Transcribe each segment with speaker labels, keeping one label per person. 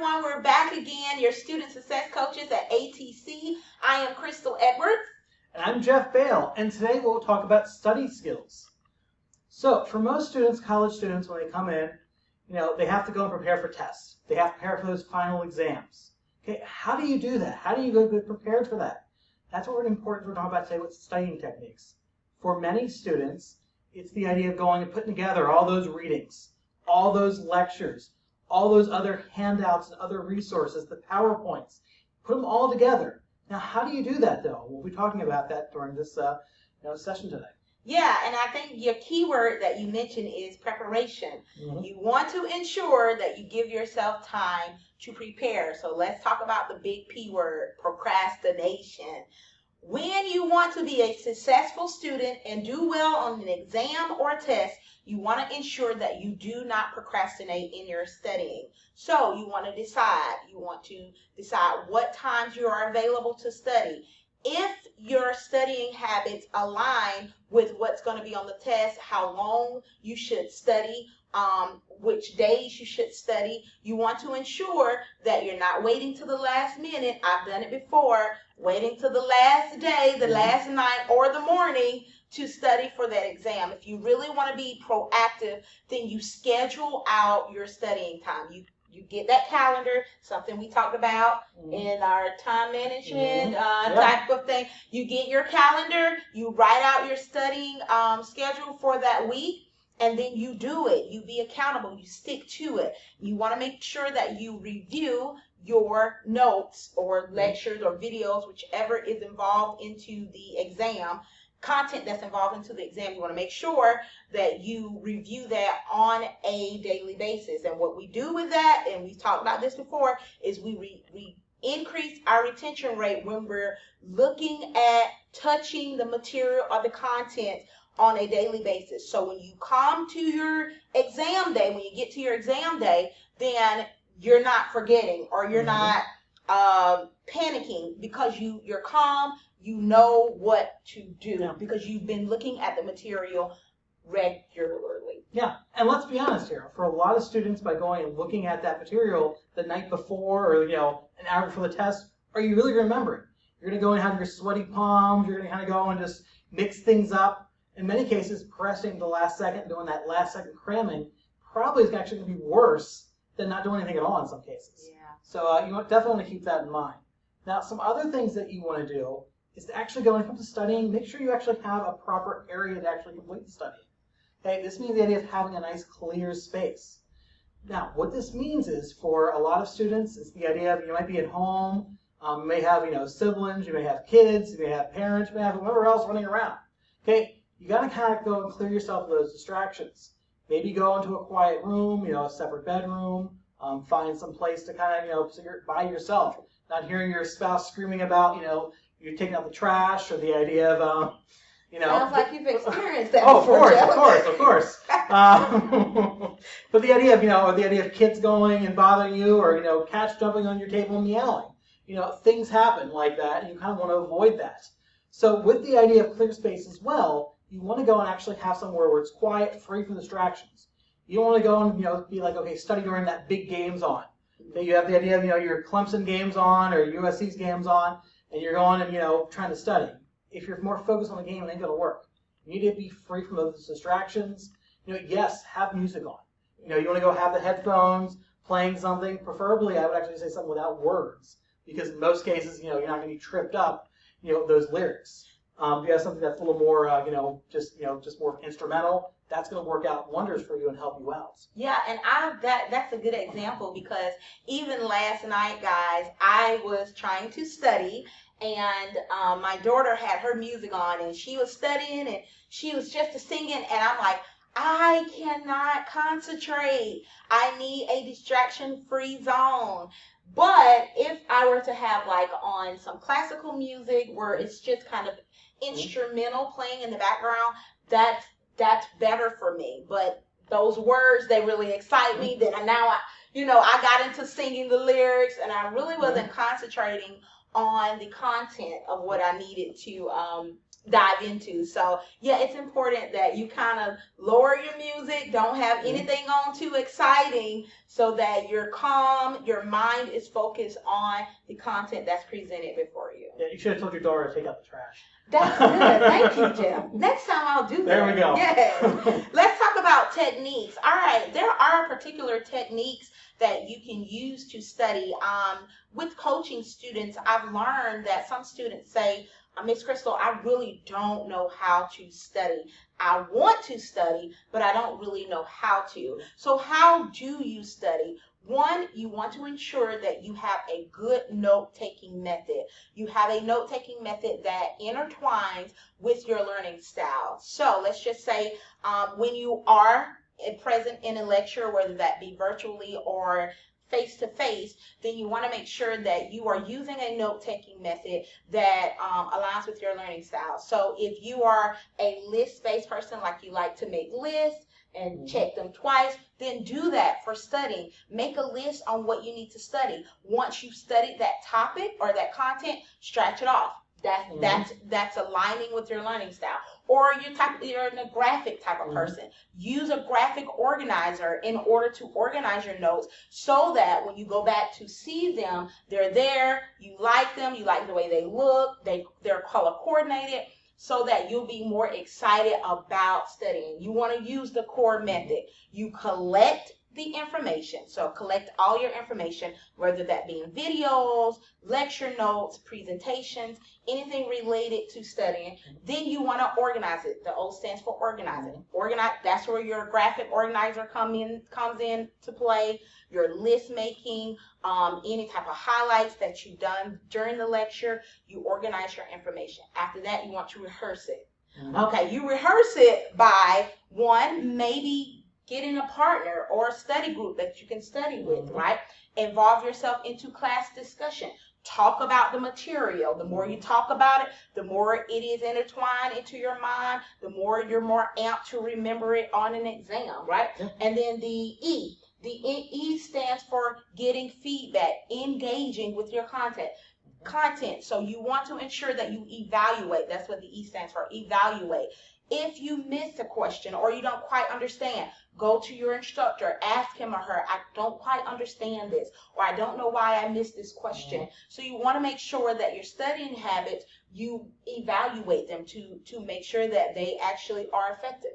Speaker 1: everyone. We're back again, your student success coaches at ATC. I am Crystal Edwards.
Speaker 2: And I'm Jeff Bale, and today we'll talk about study skills. So for most students, college students, when they come in, they have to go and prepare for tests. They have to prepare for those final exams. Okay, how do you do that? How do you go get prepared for that? That's what we're talking about today with studying techniques. For many students, it's the idea of going and putting together all those readings, all those lectures, all those other handouts and other resources, the PowerPoints. Put them all together. Now, how do you do that, though? We'll be talking about that during this session today.
Speaker 1: Yeah, and I think your key word that you mentioned is preparation. Mm-hmm. You want to ensure that you give yourself time to prepare. So let's talk about the big P word, procrastination. When you want to be a successful student and do well on an exam or test, you want to ensure that you do not procrastinate in your studying. So you want to decide. You want to decide what times you are available to study. If your studying habits align with what's going to be on the test, how long you should study, which days you should study, you want to ensure that you're not waiting to the last minute. I've done it before, waiting to the last day, the last night, or the morning to study for that exam. If you really want to be proactive, then you schedule out your studying time. You get that calendar, something we talked about in our time management type of thing. You get your calendar, you write out your studying schedule for that week, and then you do it. You be accountable. You stick to it. You want to make sure that you review your notes or lectures or videos, whichever is involved into the exam, content that's involved into the exam. You want to make sure that you review that on a daily basis. And what we do with that, and we've talked about this before, is we increase our retention rate when we're looking at touching the material or the content on a daily basis. So when you come to your exam day, when you get to your exam day, then you're not forgetting or you're not panicking because you're calm. You know what to do because you've been looking at the material regularly.
Speaker 2: Yeah, and let's be honest here. For a lot of students, by going and looking at that material the night before or an hour before the test, are you really remembering? You're going to go and have your sweaty palms. You're going to kind of go and just mix things up. In many cases, pressing the last second, doing that last second cramming, probably is actually going to be worse than not doing anything at all in some cases.
Speaker 1: Yeah. So
Speaker 2: you definitely want to keep that in mind. Now, some other things that you want to do is to actually go, when it comes to studying, make sure you actually have a proper area to actually complete the study. Okay, this means the idea of having a nice clear space. Now, what this means is for a lot of students, it's the idea of you might be at home, you may have siblings, you may have kids, you may have parents, you may have whoever else running around. Okay, you got to kind of go and clear yourself of those distractions. Maybe go into a quiet room, a separate bedroom, find some place to kind of, so you're by yourself, not hearing your spouse screaming about, you're taking out the trash, or the idea of,
Speaker 1: Sounds like you've experienced that.
Speaker 2: Of course. But the idea of, kids going and bothering you, or cats jumping on your table and meowing, things happen like that, and you kind of want to avoid that. So with the idea of clear space as well, you want to go and actually have somewhere where it's quiet, free from distractions. You don't want to go and be like, okay, study during that big game's on. Okay, you have the idea of your Clemson game's on or USC's game's on, and you're going and trying to study. If you're more focused on the game, it ain't going to work. You need to be free from those distractions. Yes, have music on. You want to go have the headphones, playing something. Preferably, I would actually say something without words, because in most cases, you're not going to be tripped up, those lyrics. If you have something that's a little more, just more instrumental, that's going to work out wonders for you and help you out.
Speaker 1: Yeah, and that's a good example, because even last night, guys, I was trying to study, and my daughter had her music on, and she was studying, and she was just singing, and I'm like, I cannot concentrate. I need a distraction-free zone. But if I were to have on some classical music where it's just kind of instrumental playing in the background, that's better for me. But those words, they really excite me. Then now I got into singing the lyrics, and I really wasn't concentrating on the content of what I needed to dive into. So yeah, it's important that you kind of lower your music, don't have anything on too exciting, so that you're calm, your mind is focused on the content that's presented before you.
Speaker 2: Yeah, you should have told your daughter to take out the trash.
Speaker 1: That's good. Thank you, Jim. Next time I'll do that.
Speaker 2: There we go.
Speaker 1: Yes. Let's talk about techniques. All right, there are particular techniques that you can use to study. With coaching students, I've learned that some students say, Miss Crystal, I really don't know how to study. I want to study, but I don't really know how to. So how do you study? One, you want to ensure that you have a good note-taking method. You have a note-taking method that intertwines with your learning style. So let's just say when you are present in a lecture, whether that be virtually or face-to-face, then you want to make sure that you are using a note-taking method that aligns with your learning style. So if you are a list-based person, like you like to make lists and check them twice, then do that for studying. Make a list on what you need to study. Once you've studied that topic or that content, scratch it off. That's aligning with your learning style. Or you're a graphic type of person. Use a graphic organizer in order to organize your notes, so that when you go back to see them, they're there, you like them, you like the way they look, they're color coordinated, so that you'll be more excited about studying. You want to use the core method. You collect the information. So collect all your information, whether that be in videos, lecture notes, presentations, anything related to studying. Then you want to organize it. The O stands for organizing. Organize, that's where your graphic organizer comes in to play. Your list making, any type of highlights that you've done during the lecture, you organize your information. After that, you want to rehearse it. Okay, you rehearse it by, one, maybe getting a partner or a study group that you can study with, right? Involve yourself into class discussion. Talk about the material. The more you talk about it, the more it is intertwined into your mind, the more you're more amped to remember it on an exam, right? And then the E. The E stands for getting feedback, engaging with your content. So you want to ensure that you evaluate. That's what the E stands for, evaluate. If you miss a question or you don't quite understand, go to your instructor, ask him or her, I don't quite understand this, or I don't know why I missed this question. So you want to make sure that your studying habits, you evaluate them to make sure that they actually are effective.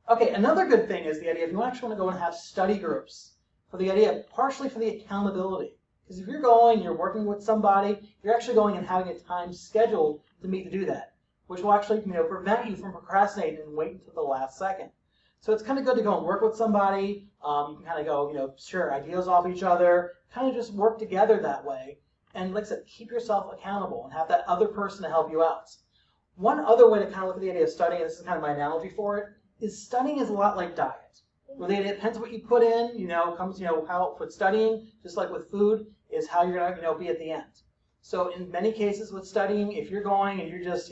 Speaker 2: Okay, another good thing is the idea if you actually want to go and have study groups, for the idea, partially for the accountability. Because if you're going, you're working with somebody, you're actually going and having a time scheduled to meet to do that, which will actually prevent you from procrastinating and waiting until the last second. So it's kind of good to go and work with somebody. You can kind of go, share ideas off each other, kind of just work together that way. And like I said, keep yourself accountable and have that other person to help you out. One other way to kind of look at the idea of studying, and this is kind of my analogy for it, is studying is a lot like diet. Where it depends what you put in, comes, how with studying, just like with food, is how you're going to, be at the end. So in many cases with studying, if you're going and you're just,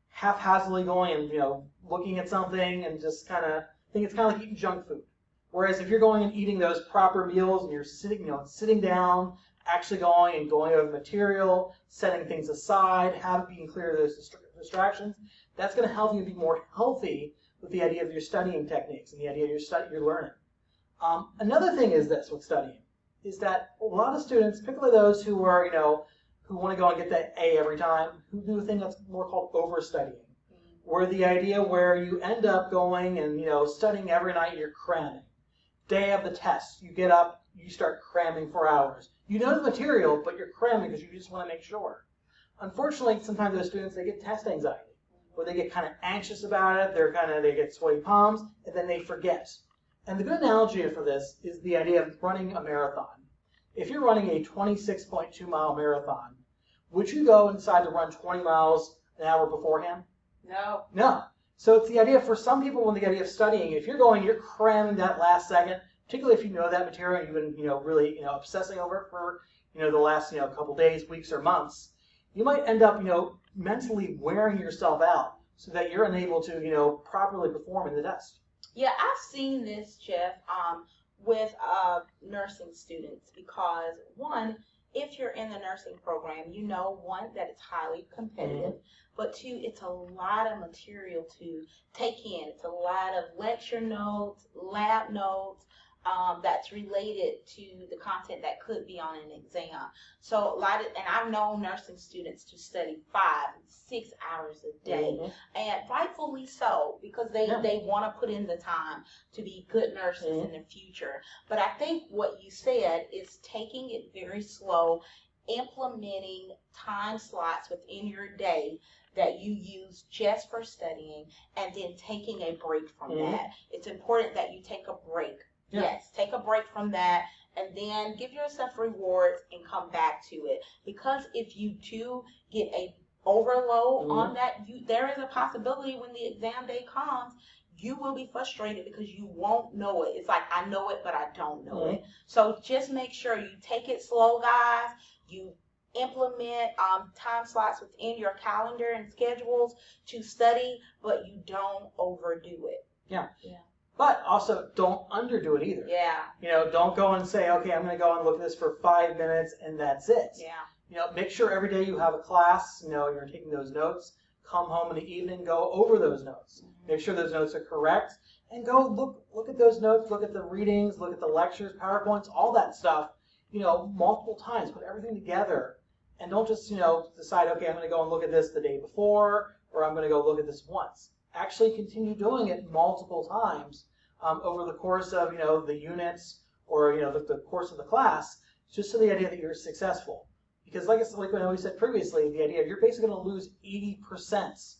Speaker 2: haphazardly going and, looking at something and just kind of, I think it's kind of like eating junk food. Whereas if you're going and eating those proper meals and you're sitting down, actually going over material, setting things aside, being clear of those distractions, that's going to help you be more healthy with the idea of your studying techniques and the idea of your learning. Another thing is this with studying, is that a lot of students, particularly those who are, who want to go and get that A every time, who do a thing that's more called overstudying, where the idea where you end up going and, studying every night, you're cramming. Day of the test, you get up, you start cramming for hours. You know the material, but you're cramming because you just want to make sure. Unfortunately, sometimes those students, they get test anxiety, where they get kind of anxious about it, they get sweaty palms, and then they forget. And the good analogy for this is the idea of running a marathon. If you're running a 26.2 mile marathon, would you go and decide to run 20 miles an hour beforehand?
Speaker 1: No.
Speaker 2: No. So it's the idea for some people when the idea of studying, if you're cramming that last second, particularly if you know that material and you've been, really, obsessing over it for, the last, couple days, weeks, or months, you might end up, mentally wearing yourself out so that you're unable to, properly perform in the test.
Speaker 1: Yeah, I've seen this, Jeff, with nursing students, because one, if you're in the nursing program, you know, one, that it's highly competitive, but two, it's a lot of material to take in. It's a lot of lecture notes, lab notes, that's related to the content that could be on an exam. So and I've known nursing students to study 5 and 6 hours a day, and rightfully so, because they want to put in the time to be good nurses in the future. But I think what you said is taking it very slow, implementing time slots within your day that you use just for studying, and then taking a break from that. It's important that you take a break. Yeah. Yes, take a break from that, and then give yourself rewards and come back to it. Because if you do get a overload on that, there is a possibility when the exam day comes, you will be frustrated because you won't know it. It's like, I know it, but I don't know it. So just make sure you take it slow, guys. You implement time slots within your calendar and schedules to study, but you don't overdo it.
Speaker 2: Yeah. But also, don't underdo it either.
Speaker 1: Yeah.
Speaker 2: You know, don't go and say, okay, I'm going to go and look at this for 5 minutes and that's it.
Speaker 1: Yeah.
Speaker 2: You know, make sure every day you have a class, you know, you're taking those notes. Come home in the evening, go over those notes. Make sure those notes are correct, and go look at those notes, look at the readings, look at the lectures, PowerPoints, all that stuff, you know, multiple times. Put everything together, and don't just, you know, decide, okay, I'm going to go and look at this the day before, or I'm going to go look at this once. Actually continue doing it multiple times over the course of, you know, the units, or, you know, the course of the class, just so the idea that you're successful. Because like we said previously, the idea you're basically going to lose 80%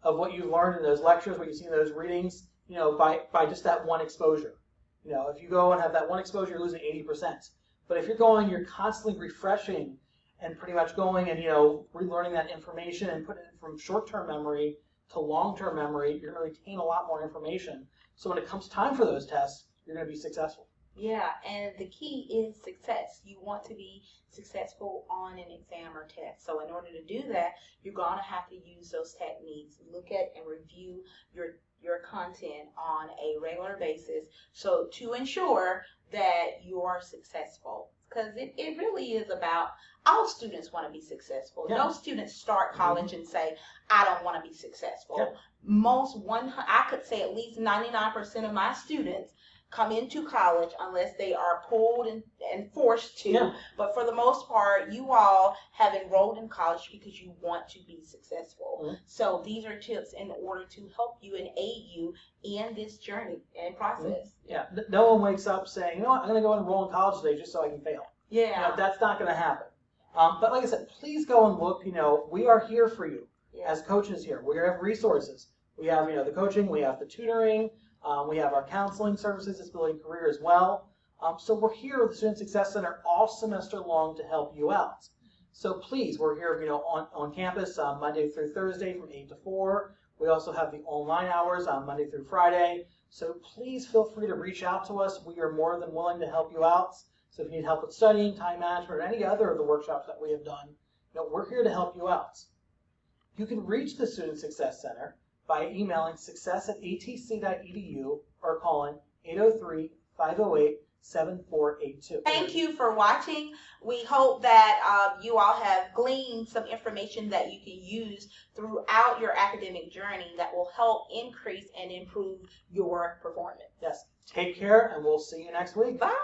Speaker 2: of what you learned in those lectures, what you see in those readings, you know, by just that one exposure. You know, if you go and have that one exposure, you're losing 80%. But if you're constantly refreshing and pretty much going and, you know, relearning that information and putting it from short-term memory to long-term memory, you're going to retain a lot more information. So when it comes time for those tests, you're going to be successful.
Speaker 1: Yeah, and the key is success. You want to be successful on an exam or test. So in order to do that, you're going to have to use those techniques. Look at and review your content on a regular basis, so to ensure that you are successful. Because it really is about, all students want to be successful. Yeah. No students start college and say, I don't want to be successful. Yeah. I could say at least 99% of my students come into college unless they are pulled and forced to. Yeah. But for the most part, you all have enrolled in college because you want to be successful. So these are tips in order to help you and aid you in this journey and process.
Speaker 2: Yeah. No one wakes up saying, you know what, I'm going to go enroll in college today just so I can fail.
Speaker 1: Yeah.
Speaker 2: You know, that's not going to happen. But like I said, please go and look. You know, we are here for you as coaches here. We have resources. We have, you know, the coaching. We have the tutoring. We have our counseling services, disability and career as well. So we're here at the Student Success Center all semester long to help you out. So please, we're here, you know, on campus Monday through Thursday from 8 to 4. We also have the online hours on Monday through Friday. So please feel free to reach out to us. We are more than willing to help you out. So if you need help with studying, time management, or any other of the workshops that we have done, you know, we're here to help you out. You can reach the Student Success Center by emailing success@atc.edu or calling 803-508-7482.
Speaker 1: Thank you for watching. We hope that you all have gleaned some information that you can use throughout your academic journey that will help increase and improve your performance.
Speaker 2: Yes. Take care, and we'll see you next week.
Speaker 1: Bye.